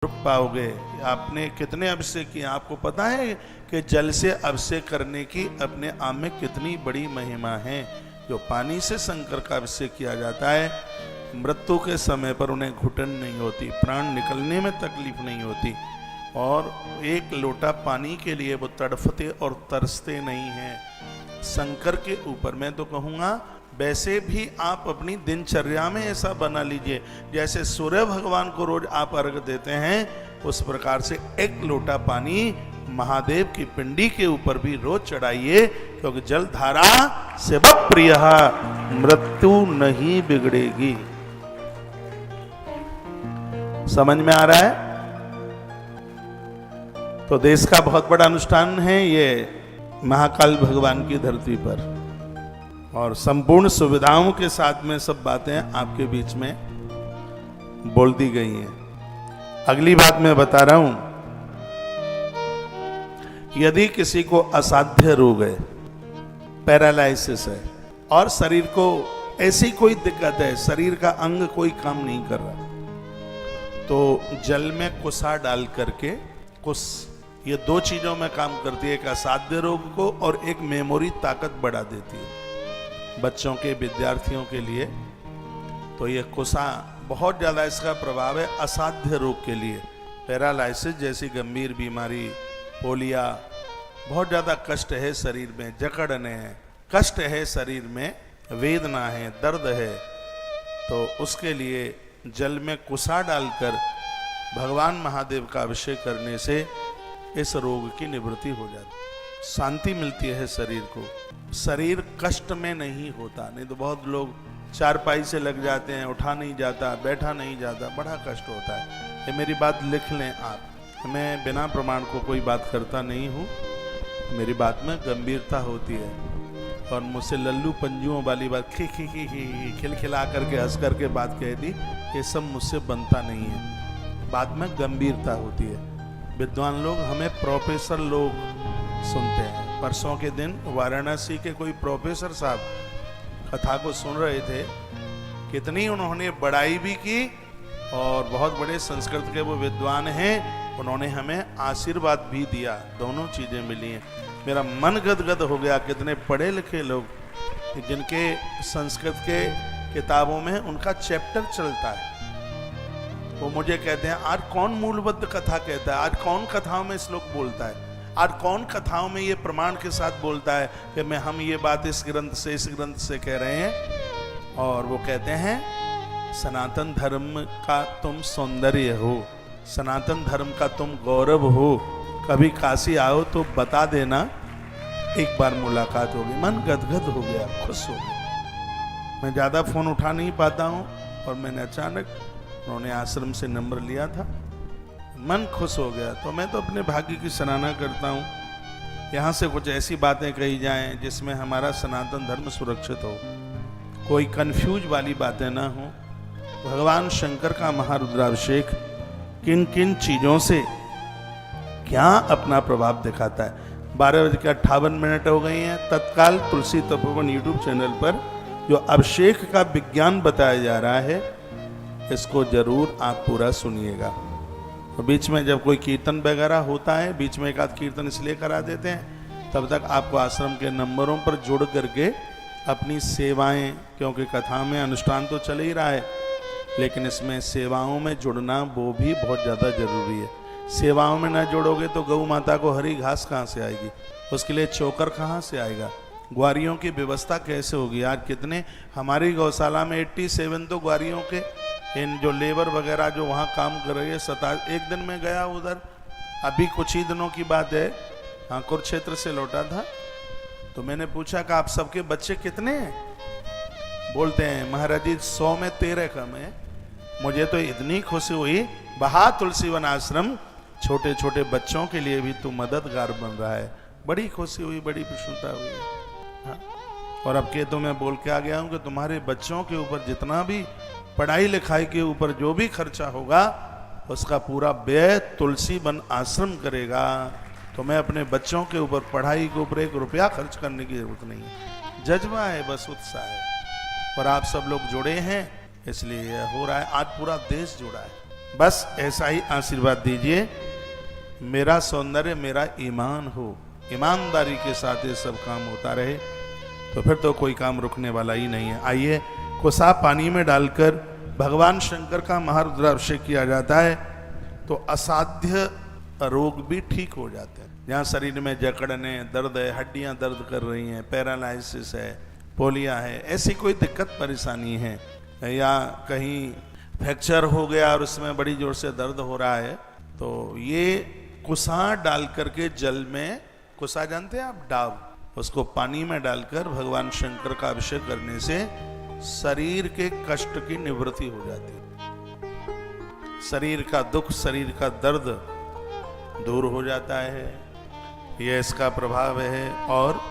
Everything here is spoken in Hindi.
रुक पाओगे। आपने कितने अभिषेक किए आपको पता है कि जल से अभिषेक करने की अपने आप में कितनी बड़ी महिमा है। जो पानी से शंकर का अभिषेक किया जाता है, मृत्यु के समय पर उन्हें घुटन नहीं होती, प्राण निकलने में तकलीफ नहीं होती, और एक लोटा पानी के लिए वो तड़फते और तरसते नहीं हैं शंकर के ऊपर। मैं तो कहूँगा वैसे भी आप अपनी दिनचर्या में ऐसा बना लीजिए, जैसे सूर्य भगवान को रोज आप अर्घ देते हैं, उस प्रकार से एक लोटा पानी महादेव की पिंडी के ऊपर भी रोज चढ़ाइए, क्योंकि जल धारा सेवा प्रिय, मृत्यु नहीं बिगड़ेगी। समझ में आ रहा है? तो देश का बहुत बड़ा अनुष्ठान है ये महाकाल भगवान की धरती पर, और संपूर्ण सुविधाओं के साथ में सब बातें आपके बीच में बोल दी गई हैं। अगली बात मैं बता रहा हूं, यदि किसी को असाध्य रोग है, पैरालाइसिस है, और शरीर को ऐसी कोई दिक्कत है, शरीर का अंग कोई काम नहीं कर रहा, तो जल में कुसा डाल करके, कुस ये दो चीजों में काम करती है, एक असाध्य रोग को और एक मेमोरी ताकत बढ़ा देती है बच्चों के, विद्यार्थियों के लिए। तो ये कुसा बहुत ज़्यादा इसका प्रभाव है असाध्य रोग के लिए। पैरालाइसिस जैसी गंभीर बीमारी, पोलिया, बहुत ज़्यादा कष्ट है शरीर में, जकड़ने हैं, कष्ट है शरीर में, वेदना है, दर्द है, तो उसके लिए जल में कुसा डालकर भगवान महादेव का अभिषेक करने से इस रोग की निवृत्ति हो जाती है, शांति मिलती है शरीर को। शरीर कष्ट में नहीं होता, नहीं तो बहुत लोग चारपाई से लग जाते हैं, उठा नहीं जाता, बैठा नहीं जाता, बड़ा कष्ट होता है। ये मेरी बात लिख लें आप, मैं बिना प्रमाण को कोई बात करता नहीं हूँ, मेरी बात में गंभीरता होती है, और मुझसे लल्लू पंजुओं वाली बात खिलखिला करके हंस करके बात कह दी, ये सब मुझसे बनता नहीं है। बात में गंभीरता होती है। विद्वान लोग हमें प्रोफेसर लोग सुनते हैं। परसों के दिन वाराणसी के कोई प्रोफेसर साहब कथा को सुन रहे थे, कितनी उन्होंने बड़ाई भी की, और बहुत बड़े संस्कृत के वो विद्वान हैं, उन्होंने हमें आशीर्वाद भी दिया, दोनों चीजें मिली हैं। मेरा मन गदगद हो गया, कितने पढ़े लिखे लोग जिनके संस्कृत के किताबों में उनका चैप्टर चलता है, वो मुझे कहते हैं आज कौन मूलबद्ध कथा कहता है, आज कौन कथाओं में श्लोक बोलता है, आज कौन कथाओं में ये प्रमाण के साथ बोलता है कि हम ये बात इस ग्रंथ से कह रहे हैं। और वो कहते हैं सनातन धर्म का तुम सौंदर्य हो, सनातन धर्म का तुम गौरव हो, कभी काशी आओ तो बता देना, एक बार मुलाकात होगी। मन गदगद हो गया, खुश हो गया। मैं ज़्यादा फ़ोन उठा नहीं पाता हूँ, और मैंने अचानक, उन्होंने आश्रम से नंबर लिया था, मन खुश हो गया। तो मैं तो अपने भाग्य की सराहना करता हूँ, यहाँ से कुछ ऐसी बातें कही जाएं जिसमें हमारा सनातन धर्म सुरक्षित हो, कोई कंफ्यूज वाली बातें ना हो। भगवान शंकर का महारुद्राभिषेक किन किन चीज़ों से क्या अपना प्रभाव दिखाता है। 12:58 हो गई हैं। तत्काल तुलसी तपोवन यूट्यूब चैनल पर जो अभिषेक का विज्ञान बताया जा रहा है, इसको जरूर आप पूरा सुनिएगा। तो बीच में जब कोई कीर्तन वगैरह होता है, बीच में एक आध कीर्तन इसलिए करा देते हैं, तब तक आपको आश्रम के नंबरों पर जुड़ करके अपनी सेवाएं, क्योंकि कथा में अनुष्ठान तो चल ही रहा है, लेकिन इसमें सेवाओं में जुड़ना वो भी बहुत ज़्यादा जरूरी है। सेवाओं में ना जुड़ोगे तो गौ माता को हरी घास कहाँ से आएगी, उसके लिए चोकर कहाँ से आएगा, ग्वारियों की व्यवस्था कैसे होगी। आज कितने हमारी गौशाला में 87 तो ग्वारियों के, इन जो लेबर वगैरह जो वहाँ काम कर रही है, एक दिन में गया उधर, अभी कुछ ही दिनों की बात है, हाँ कुरुक्षेत्र से लौटा था, तो मैंने पूछा कि आप सबके बच्चे कितने हैं? बोलते हैं महाराज जी 100 में 13 कम है। मुझे तो इतनी खुशी हुई, बहा तुलसीवन आश्रम छोटे छोटे बच्चों के लिए भी तू मददगार बन रहा है, बड़ी खुशी हुई, बड़ी प्रसन्नता हुई। हाँ, और अब के तो मैं बोल के आ गया हूँ कि तुम्हारे बच्चों के ऊपर जितना भी पढ़ाई लिखाई के ऊपर जो भी खर्चा होगा, उसका पूरा व्यय तुलसी वन आश्रम करेगा। तो मैं अपने बच्चों के ऊपर, पढ़ाई के ऊपर 1 रुपया खर्च करने की जरूरत नहीं है, जज्बा है, बस उत्साह है। और आप सब लोग जुड़े हैं, इसलिए हो रहा है। आज पूरा देश जुड़ा है। बस ऐसा ही आशीर्वाद दीजिए, मेरा सौंदर्य मेरा ईमान हो, ईमानदारी के साथ ये सब काम होता रहे, तो फिर तो कोई काम रुकने वाला ही नहीं है। आइए, कुसा पानी में डालकर भगवान शंकर का महारुद्राभिषेक किया जाता है तो असाध्य रोग भी ठीक हो जाते हैं। जहाँ शरीर में जकड़ने, दर्द है, हड्डियां दर्द कर रही हैं, पैरालाइसिस है, पोलिया है, ऐसी कोई दिक्कत परेशानी है, या कहीं फ्रैक्चर हो गया और उसमें बड़ी जोर से दर्द हो रहा है, तो ये कुसा डाल करके जल में, कुसा जानते हैं आप, डाब, उसको पानी में डालकर भगवान शंकर का अभिषेक करने से शरीर के कष्ट की निवृत्ति हो जाती है। शरीर का दुख, शरीर का दर्द दूर हो जाता है। यह इसका प्रभाव है। और